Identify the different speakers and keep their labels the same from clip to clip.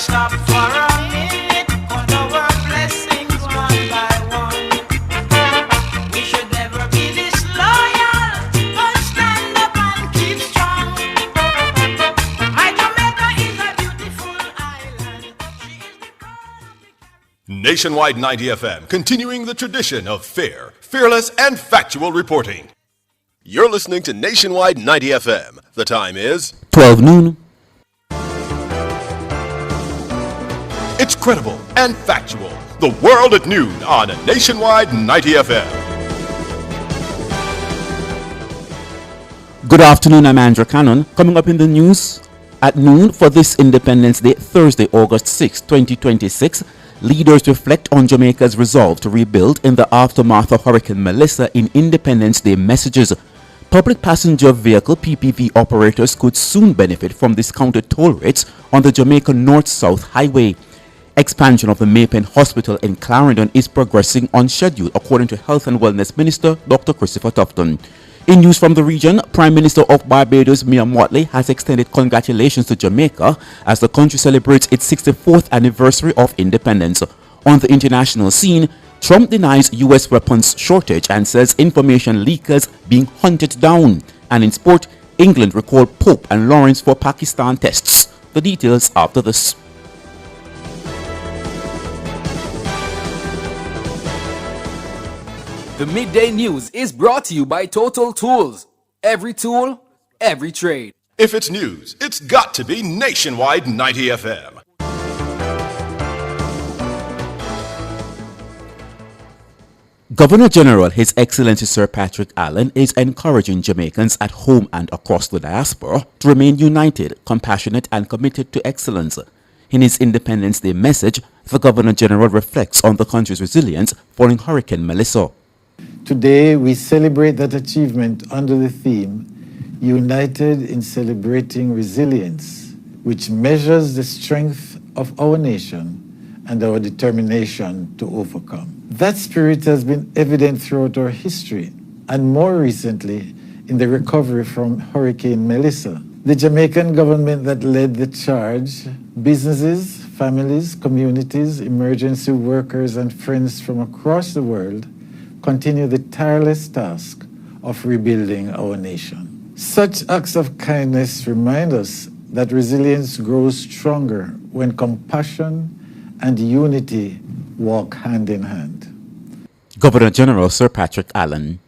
Speaker 1: stop for a minute, count our blessings one by one. We should never be disloyal, but stand up and keep strong. My Jamaica is a beautiful island. She is the crown of the
Speaker 2: Nationwide 90 FM, continuing the tradition of fair, fearless, and factual reporting. You're listening to Nationwide 90 FM. The time is
Speaker 3: 12 noon.
Speaker 2: It's credible and factual. The World at Noon on Nationwide 90 FM.
Speaker 3: Good afternoon, I'm Andrew Cannon. Coming up in the news at noon for this Independence Day, Thursday, August 6, 2026, leaders reflect on Jamaica's resolve to rebuild in the aftermath of Hurricane Melissa in Independence Day messages. Public passenger vehicle PPV operators could soon benefit from discounted toll rates on the Jamaica North-South Highway. Expansion of the Maypen Hospital in Clarendon is progressing on schedule, according to Health and Wellness Minister Dr. Christopher Tufton. In news from the region, Prime Minister of Barbados Mia Mottley has extended congratulations to Jamaica as the country celebrates its 64th anniversary of independence. On the international scene, Trump denies U.S. weapons shortage and says information leakers being hunted down. And in sport, England recalled Pope and Lawrence for Pakistan tests. The details after this.
Speaker 4: The Midday News is brought to you by Total Tools. Every tool, every trade.
Speaker 2: If it's news, it's got to be Nationwide 90 FM.
Speaker 3: Governor General His Excellency Sir Patrick Allen is encouraging Jamaicans at home and across the diaspora to remain united, compassionate, and committed to excellence. In his Independence Day message, the Governor General reflects on the country's resilience following Hurricane Melissa.
Speaker 5: Today, we celebrate that achievement under the theme, United in Celebrating Resilience, which measures the strength of our nation and our determination to overcome. That spirit has been evident throughout our history, and more recently, in the recovery from Hurricane Melissa. The Jamaican government that led the charge, businesses, families, communities, emergency workers, and friends from across the world continue the tireless task of rebuilding our nation. Such acts of kindness remind us that resilience grows stronger when compassion and unity walk hand in hand.
Speaker 3: Governor General Sir Patrick Allen.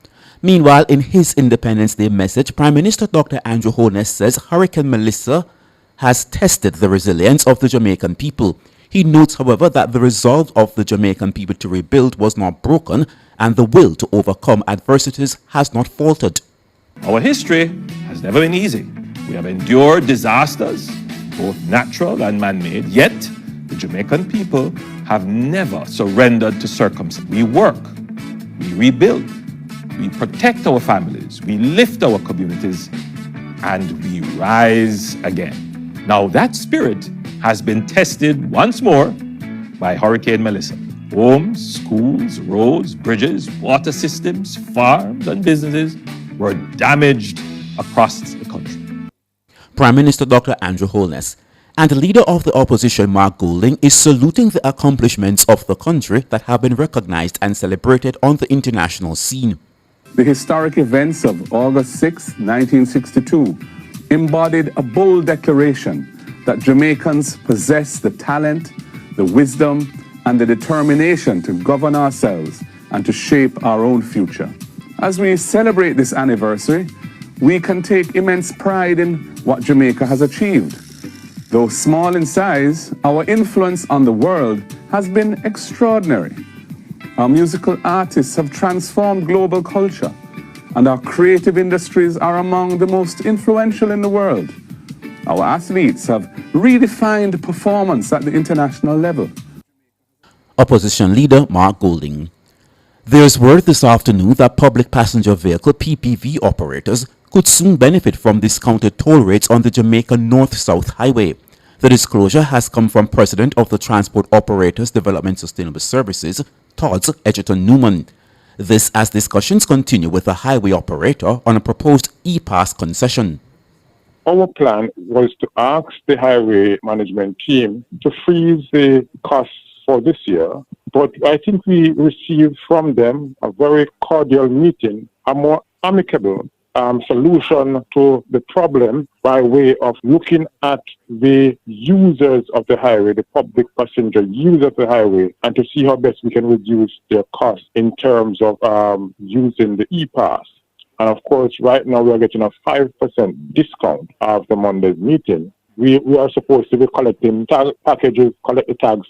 Speaker 3: Meanwhile, in his Independence Day message, Prime Minister Dr. Andrew Holness says Hurricane Melissa has tested the resilience of the Jamaican people. He notes, however, that the resolve of the Jamaican people to rebuild was not broken and the will to overcome adversities has not faltered.
Speaker 6: Our history has never been easy. We have endured disasters, both natural and man-made, yet the Jamaican people have never surrendered to circumstances. We work, we rebuild, we protect our families, we lift our communities, and we rise again. Now that spirit has been tested once more by Hurricane Melissa. Homes, schools, roads, bridges, water systems, farms, and businesses were damaged across the country.
Speaker 3: Prime Minister Dr. Andrew Holness and the leader of the opposition, Mark Goulding, is saluting the accomplishments of the country that have been recognized and celebrated on the international scene.
Speaker 7: The historic events of August 6, 1962, embodied a bold declaration that Jamaicans possess the talent, the wisdom, and the determination to govern ourselves and to shape our own future. As we celebrate this anniversary, we can take immense pride in what Jamaica has achieved. Though small in size, our influence on the world has been extraordinary. Our musical artists have transformed global culture, and our creative industries are among the most influential in the world. Our athletes have redefined performance at the international level.
Speaker 3: Opposition leader Mark Goulding. There is word this afternoon that public passenger vehicle PPV operators could soon benefit from discounted toll rates on the Jamaica North-South Highway. The disclosure has come from President of the Transport Operators Development Sustainable Services, Todd Edgerton Newman. This as discussions continue with the highway operator on a proposed e-pass concession.
Speaker 8: Our plan was to ask the highway management team to freeze the costs for this year, but I think we received from them a very cordial meeting, a more amicable solution to the problem by way of looking at the users of the highway, the public passenger users of the highway, and to see how best we can reduce their costs in terms of using the e-pass. And of course, right now we are getting a 5% discount after Monday's meeting. We are supposed to be collecting packages, collect the tags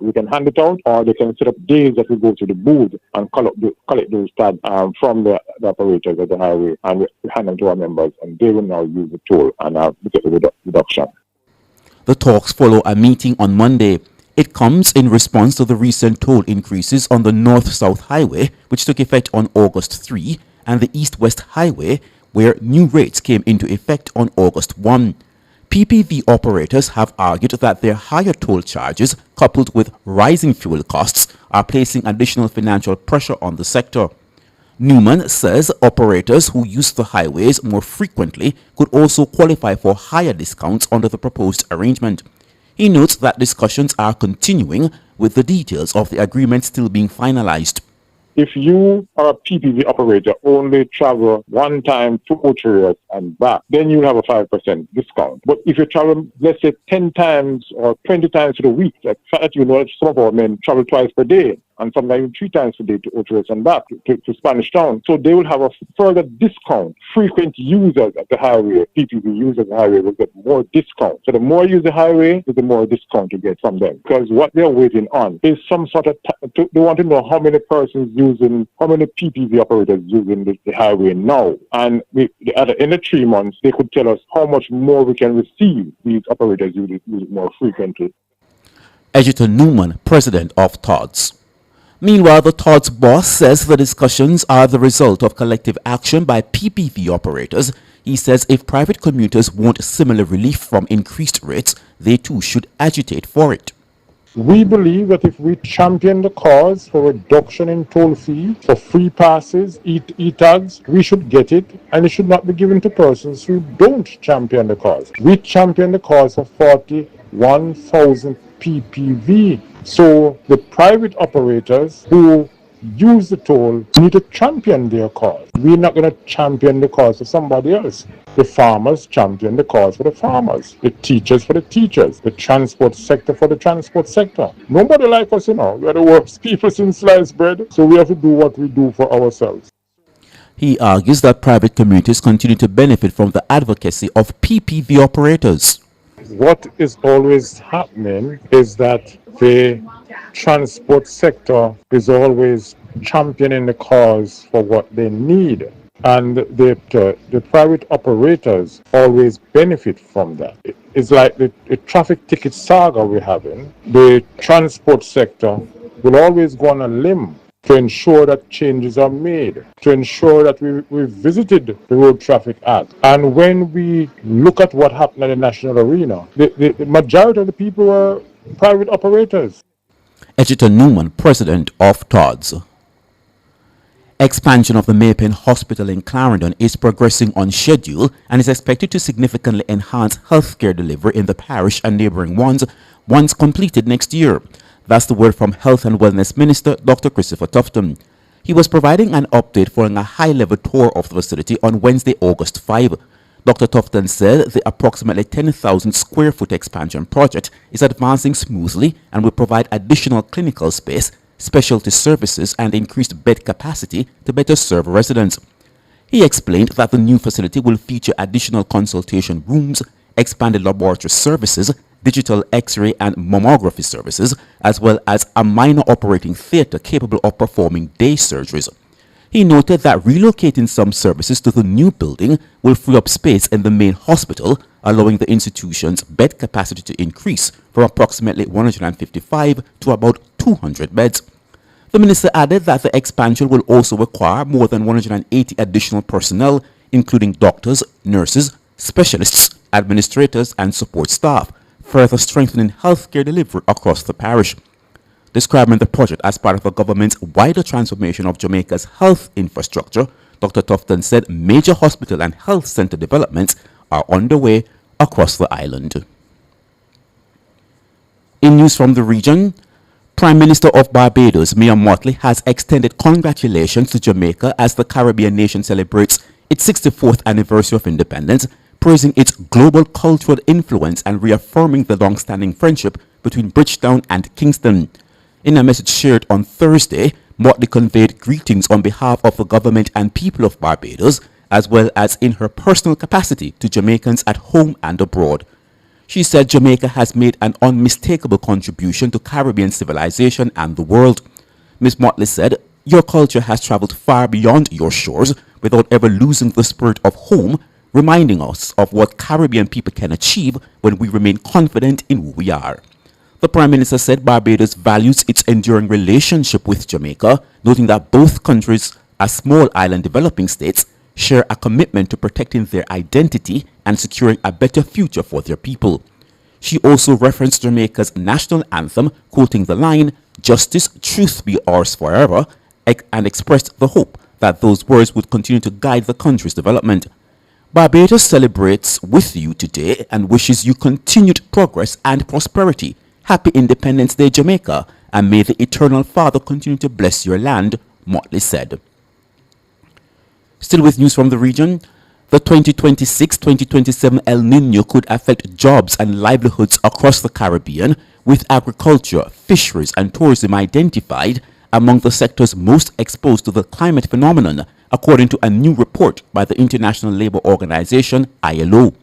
Speaker 8: we can hand it out, or they can set up days that we go to the booth and collect those tags from the operators of the highway, and we hand them to our members, and they will now use the toll and get a reduction.
Speaker 3: The talks follow a meeting on Monday. It comes in response to the recent toll increases on the North-South Highway, which took effect on August 3, and the East-West Highway, where new rates came into effect on August 1. PPV operators have argued that their higher toll charges, coupled with rising fuel costs, are placing additional financial pressure on the sector. Newman says operators who use the highways more frequently could also qualify for higher discounts under the proposed arrangement. He notes that discussions are continuing, with the details of the agreement still being finalized.
Speaker 8: If you are a PPV operator, only travel one time to Ocho and back, then you have a 5% discount. But if you travel, let's say 10 times or 20 times to the week, like that, you know, some of our men travel twice per day, and sometimes 3 times a day to Ocho and back to Spanish Town. So they will have a further discount. Frequent users of the highway, PPV users of the highway, will get more discount. So the more you use the highway, the more discount you get from them. Because what they're waiting on is some sort of, they want to know how many persons how many PPV operators using the highway now. And at the end of 3 months, they could tell us how much more we can receive these operators use it more frequently.
Speaker 3: Egerton Newman, president of TODS. Meanwhile, the TODS boss says the discussions are the result of collective action by PPV operators. He says if private commuters want similar relief from increased rates, they too should agitate for it.
Speaker 9: We believe that if we champion the cause for reduction in toll fee, for free passes, e-tags, we should get it, and it should not be given to persons who don't champion the cause. We champion the cause for 41,000 PPV. So the private operators who use the toll need to champion their cause. We're not going to champion the cause for somebody else. The farmers champion the cause for the farmers, the teachers for the teachers, the transport sector for the transport sector. Nobody like us, you know. We're the worst people since sliced bread, so we have to do what we do for ourselves.
Speaker 3: He argues that private communities continue to benefit from the advocacy of PPV operators.
Speaker 9: What is always happening is that the transport sector is always championing the cause for what they need. And the private operators always benefit from that. It's like the traffic ticket saga we're having. The transport sector will always go on a limb to ensure that changes are made, to ensure that we visited the Road Traffic Act. And when we look at what happened in the national arena, the majority of the people were private operators.
Speaker 3: Egerton Newman, president of TODS. Expansion of the Maypen Hospital in Clarendon is progressing on schedule and is expected to significantly enhance healthcare delivery in the parish and neighbouring ones once completed next year. That's the word from Health and Wellness Minister Dr. Christopher Tufton. He was providing an update following a high-level tour of the facility on Wednesday, August 5. Dr. Tufton said the approximately 10,000 square foot expansion project is advancing smoothly and will provide additional clinical space, specialty services and increased bed capacity to better serve residents. He explained that the new facility will feature additional consultation rooms, expanded laboratory services, digital X-ray and mammography services, as well as a minor operating theatre capable of performing day surgeries. He noted that relocating some services to the new building will free up space in the main hospital, allowing the institution's bed capacity to increase from approximately 155 to about 200 beds. The minister added that the expansion will also require more than 180 additional personnel, including doctors, nurses, specialists, administrators, and support staff, further strengthening healthcare delivery across the parish. Describing the project as part of the government's wider transformation of Jamaica's health infrastructure, Dr. Tufton said major hospital and health center developments are underway across the island. In news from the region, Prime Minister of Barbados, Mia Mottley, has extended congratulations to Jamaica as the Caribbean nation celebrates its 64th anniversary of independence, praising its global cultural influence and reaffirming the long-standing friendship between Bridgetown and Kingston. In a message shared on Thursday, Motley conveyed greetings on behalf of the government and people of Barbados, as well as in her personal capacity to Jamaicans at home and abroad. She said Jamaica has made an unmistakable contribution to Caribbean civilization and the world. Ms. Motley said, "Your culture has traveled far beyond your shores without ever losing the spirit of home, reminding us of what Caribbean people can achieve when we remain confident in who we are." The Prime Minister said Barbados values its enduring relationship with Jamaica, noting that both countries, as small island developing states, share a commitment to protecting their identity and securing a better future for their people. She also referenced Jamaica's national anthem, quoting the line, "Justice, truth be ours forever," and expressed the hope that those words would continue to guide the country's development. Barbados celebrates with you today and wishes you continued progress and prosperity. Happy Independence Day, Jamaica, and may the Eternal Father continue to bless your land, Motley said. Still with news from the region, the 2026-2027 El Nino could affect jobs and livelihoods across the Caribbean, with agriculture, fisheries and tourism identified among the sectors most exposed to the climate phenomenon, according to a new report by the International Labour Organization, ILO.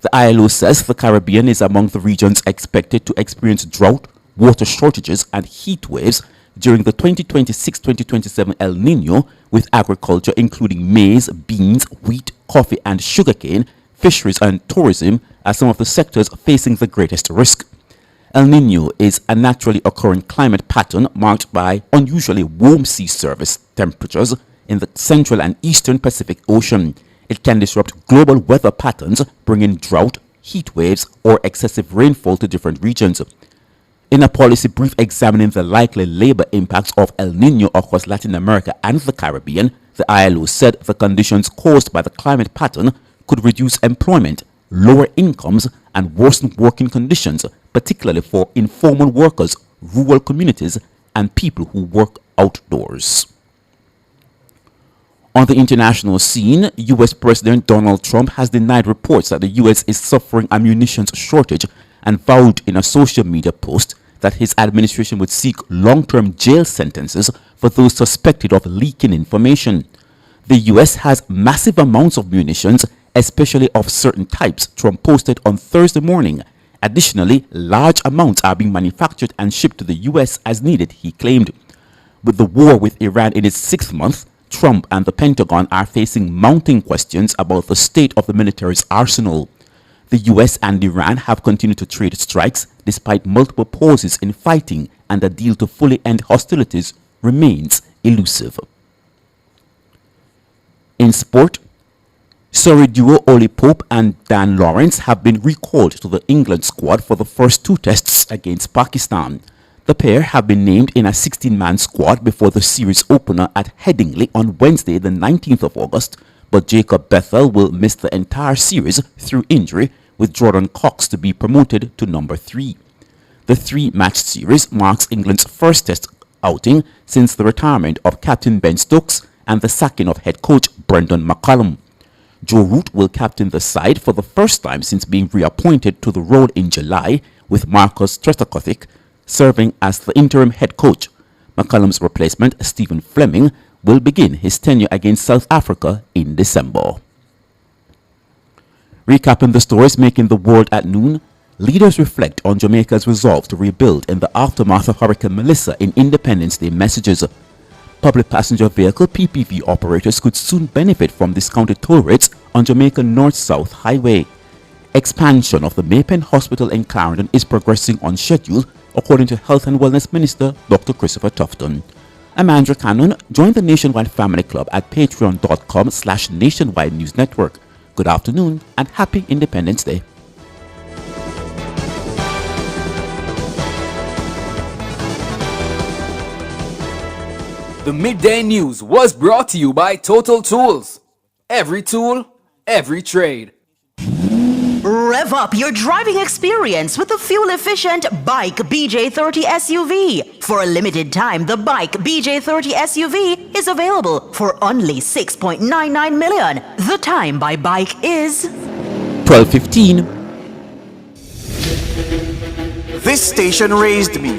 Speaker 3: The ILO says the Caribbean is among the regions expected to experience drought, water shortages and heat waves during the 2026-2027 El Nino, with agriculture including maize, beans, wheat, coffee and sugarcane, fisheries and tourism as some of the sectors facing the greatest risk. El Nino is a naturally occurring climate pattern marked by unusually warm sea surface temperatures in the central and eastern Pacific Ocean. It can disrupt global weather patterns, bringing drought, heat waves, or excessive rainfall to different regions. In a policy brief examining the likely labor impacts of El Nino across Latin America and the Caribbean, the ILO said the conditions caused by the climate pattern could reduce employment, lower incomes, and worsen working conditions, particularly for informal workers, rural communities, and people who work outdoors. On the international scene, U.S. President Donald Trump has denied reports that the U.S. is suffering a munitions shortage and vowed in a social media post that his administration would seek long-term jail sentences for those suspected of leaking information. The U.S. has massive amounts of munitions, especially of certain types, Trump posted on Thursday morning. Additionally, large amounts are being manufactured and shipped to the U.S. as needed, he claimed. With the war with Iran in its 6th month, Trump and the Pentagon are facing mounting questions about the state of the military's arsenal. The US and Iran have continued to trade strikes despite multiple pauses in fighting, and a deal to fully end hostilities remains elusive. In sport, Surrey duo Ollie Pope and Dan Lawrence have been recalled to the England squad for the first 2 tests against Pakistan. The pair have been named in a 16-man squad before the series opener at Headingley on Wednesday, the 19th of August, but Jacob Bethel will miss the entire series through injury, with Jordan Cox to be promoted to number 3. The 3-match series marks England's first test outing since the retirement of captain Ben Stokes and the sacking of head coach Brendan McCullum. Joe Root will captain the side for the first time since being reappointed to the role in July, with Marcus Trescothick serving as the interim head coach. McCullum's replacement, Stephen Fleming, will begin his tenure against South Africa in December. Recapping the stories making the world at noon, leaders reflect on Jamaica's resolve to rebuild in the aftermath of Hurricane Melissa in Independence Day messages. Public passenger vehicle PPV operators could soon benefit from discounted toll rates on Jamaica North-South Highway. Expansion of the Maypen Hospital in Clarendon is progressing on schedule, according to Health and Wellness Minister Dr. Christopher Tufton. I'm Andrew Cannon. Join the Nationwide Family Club at patreon.com/Nationwide News Network. Good afternoon and happy Independence Day.
Speaker 4: The Midday News was brought to you by Total Tools. Every tool, every trade.
Speaker 10: Rev up your driving experience with the fuel-efficient Bike BJ30 SUV. For a limited time, the Bike BJ30 SUV is available for only $6.99 million. The time by Bike is
Speaker 3: 12:15.
Speaker 11: This station raised me.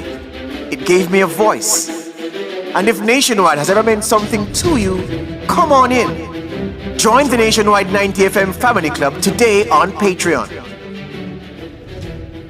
Speaker 11: It gave me a voice. And if Nationwide has ever meant something to you, come on in. Join the Nationwide 90 FM Family Club today on Patreon.